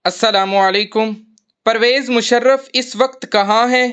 السلام علیکم۔ پرویز مشرف اس وقت کہاں ہیں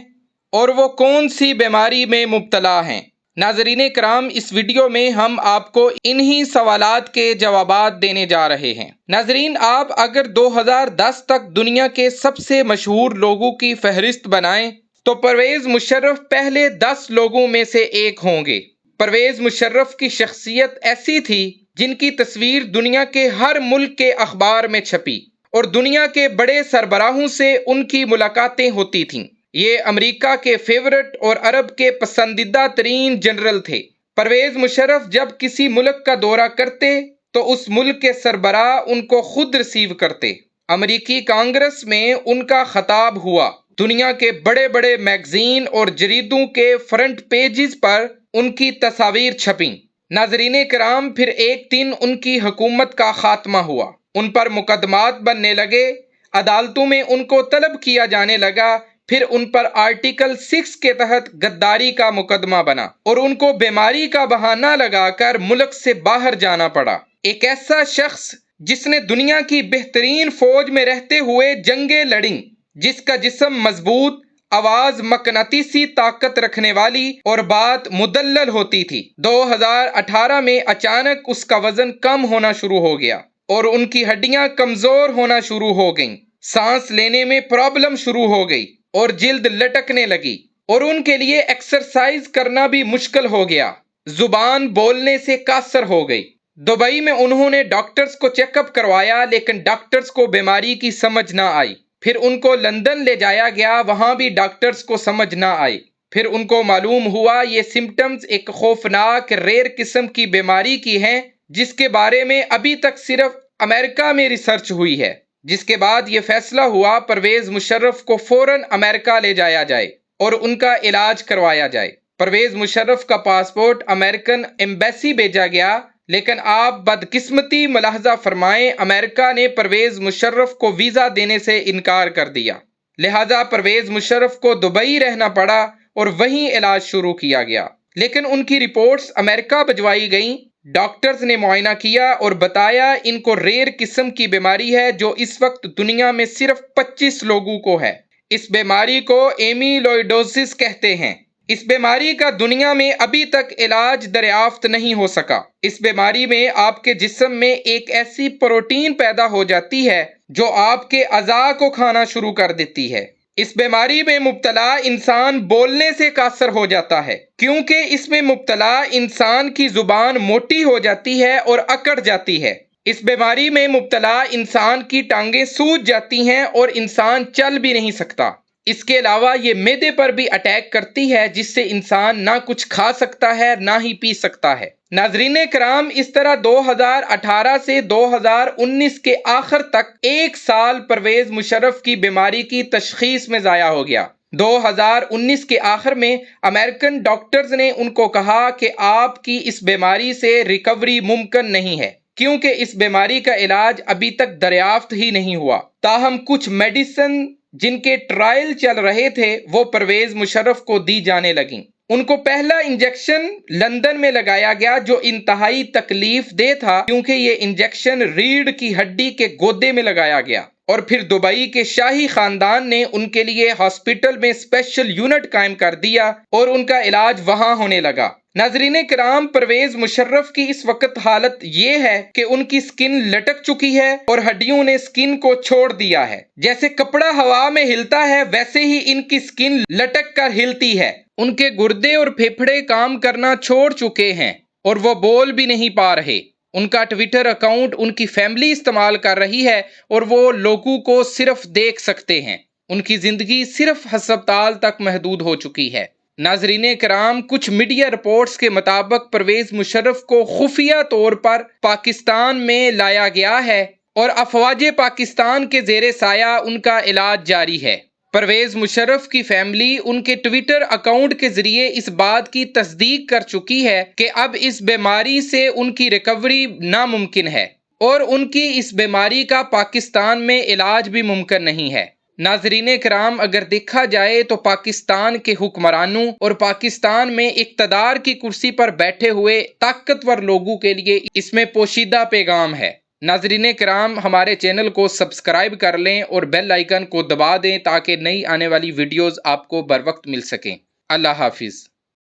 اور وہ کون سی بیماری میں مبتلا ہیں؟ ناظرین کرام، اس ویڈیو میں ہم آپ کو انہی سوالات کے جوابات دینے جا رہے ہیں۔ ناظرین، آپ اگر 2010 تک دنیا کے سب سے مشہور لوگوں کی فہرست بنائیں تو پرویز مشرف پہلے 10 لوگوں میں سے ایک ہوں گے۔ پرویز مشرف کی شخصیت ایسی تھی جن کی تصویر دنیا کے ہر ملک کے اخبار میں چھپی اور دنیا کے بڑے سربراہوں سے ان کی ملاقاتیں ہوتی تھیں۔ یہ امریکہ کے فیورٹ اور عرب کے پسندیدہ ترین جنرل تھے۔ پرویز مشرف جب کسی ملک کا دورہ کرتے تو اس ملک کے سربراہ ان کو خود ریسیو کرتے۔ امریکی کانگریس میں ان کا خطاب ہوا۔ دنیا کے بڑے بڑے میگزین اور جریدوں کے فرنٹ پیجز پر ان کی تصاویر چھپیں۔ ناظرین کرام، پھر ایک دن ان کی حکومت کا خاتمہ ہوا۔ ان پر مقدمات بننے لگے، عدالتوں میں ان کو طلب کیا جانے لگا۔ پھر ان پر آرٹیکل 6 کے تحت غداری کا مقدمہ بنا اور ان کو بیماری کا بہانہ لگا کر ملک سے باہر جانا پڑا۔ ایک ایسا شخص جس نے دنیا کی بہترین فوج میں رہتے ہوئے جنگیں لڑیں، جس کا جسم مضبوط، آواز مقناطیسی طاقت رکھنے والی اور بات مدلل ہوتی تھی۔ 2018 میں اچانک اس کا وزن کم ہونا شروع ہو گیا اور ان کی ہڈیاں کمزور ہونا شروع ہو گئیں، سانس لینے میں پرابلم شروع ہو گئی اور جلد لٹکنے لگی اور ان کے لیے ایکسرسائز کرنا بھی مشکل ہو گیا۔ زبان بولنے سے قاصر ہو گئی۔ دبئی میں انہوں نے ڈاکٹرز کو چیک اپ کروایا لیکن ڈاکٹرز کو بیماری کی سمجھ نہ آئی۔ پھر ان کو لندن لے جایا گیا، وہاں بھی ڈاکٹرز کو سمجھ نہ آئی۔ پھر ان کو معلوم ہوا یہ سمپٹمز ایک خوفناک ریئر قسم کی بیماری کی ہیں جس کے بارے میں ابھی تک صرف امریکہ میں ریسرچ ہوئی ہے۔ جس کے بعد یہ فیصلہ ہوا پرویز مشرف کو فوراً امریکہ لے جایا جائے اور ان کا علاج کروایا جائے۔ پرویز مشرف کا پاسپورٹ امریکن ایمبیسی بھیجا گیا، لیکن آپ بدقسمتی ملاحظہ فرمائیں، امریکہ نے پرویز مشرف کو ویزا دینے سے انکار کر دیا۔ لہذا پرویز مشرف کو دبئی رہنا پڑا اور وہیں علاج شروع کیا گیا۔ لیکن ان کی رپورٹس امریکہ بھجوائی گئیں۔ ڈاکٹرز نے معائنہ کیا اور بتایا ان کو ریئر قسم کی بیماری ہے جو اس وقت دنیا میں صرف 25 لوگوں کو ہے۔ اس بیماری کو ایمیلوئڈوزس کہتے ہیں۔ اس بیماری کا دنیا میں ابھی تک علاج دریافت نہیں ہو سکا۔ اس بیماری میں آپ کے جسم میں ایک ایسی پروٹین پیدا ہو جاتی ہے جو آپ کے اعضاء کو کھانا شروع کر دیتی ہے۔ اس بیماری میں مبتلا انسان بولنے سے قاصر ہو جاتا ہے کیونکہ اس میں مبتلا انسان کی زبان موٹی ہو جاتی ہے اور اکڑ جاتی ہے۔ اس بیماری میں مبتلا انسان کی ٹانگیں سوج جاتی ہیں اور انسان چل بھی نہیں سکتا۔ اس کے علاوہ یہ معدے پر بھی اٹیک کرتی ہے جس سے انسان نہ کچھ کھا سکتا ہے نہ ہی پی سکتا ہے۔ ناظرین کرام، اس طرح 2018 سے 2019 کے آخر تک ایک سال پرویز مشرف کی بیماری کی تشخیص میں ضائع ہو گیا۔ 2019 کے آخر میں امریکن ڈاکٹرز نے ان کو کہا کہ آپ کی اس بیماری سے ریکوری ممکن نہیں ہے کیونکہ اس بیماری کا علاج ابھی تک دریافت ہی نہیں ہوا۔ تاہم کچھ میڈیسن جن کے ٹرائل چل رہے تھے وہ پرویز مشرف کو دی جانے لگیں۔ ان کو پہلا انجیکشن لندن میں لگایا گیا جو انتہائی تکلیف دہ تھا کیونکہ یہ انجیکشن ریڑھ کی ہڈی کے گودے میں لگایا گیا، اور پھر دبئی کے شاہی خاندان نے ان کے لیے ہاسپٹل میں اسپیشل یونٹ قائم کر دیا اور ان کا علاج وہاں ہونے لگا۔ ناظرین کرام، پرویز مشرف کی اس وقت حالت یہ ہے کہ ان کی سکن لٹک چکی ہے اور ہڈیوں نے سکن کو چھوڑ دیا ہے۔ جیسے کپڑا ہوا میں ہلتا ہے ویسے ہی ان کی سکن لٹک کر ہلتی ہے۔ ان کے گردے اور پھیپھڑے کام کرنا چھوڑ چکے ہیں اور وہ بول بھی نہیں پا رہے۔ ان کا ٹویٹر اکاؤنٹ ان کی فیملی استعمال کر رہی ہے اور وہ لوگوں کو صرف دیکھ سکتے ہیں۔ ان کی زندگی صرف ہسپتال تک محدود ہو چکی ہے۔ ناظرین کرام، کچھ میڈیا رپورٹس کے مطابق پرویز مشرف کو خفیہ طور پر پاکستان میں لایا گیا ہے اور افواج پاکستان کے زیر سایہ ان کا علاج جاری ہے۔ پرویز مشرف کی فیملی ان کے ٹویٹر اکاؤنٹ کے ذریعے اس بات کی تصدیق کر چکی ہے کہ اب اس بیماری سے ان کی ریکوری ناممکن ہے اور ان کی اس بیماری کا پاکستان میں علاج بھی ممکن نہیں ہے۔ ناظرین کرام، اگر دیکھا جائے تو پاکستان کے حکمرانوں اور پاکستان میں اقتدار کی کرسی پر بیٹھے ہوئے طاقتور لوگوں کے لیے اس میں پوشیدہ پیغام ہے۔ ناظرین کرام ہمارے چینل کو سبسکرائب کر لیں اور بیل آئیکن کو دبا دیں تاکہ نئی آنے والی ویڈیوز آپ کو بر وقت مل سکیں۔ اللہ حافظ۔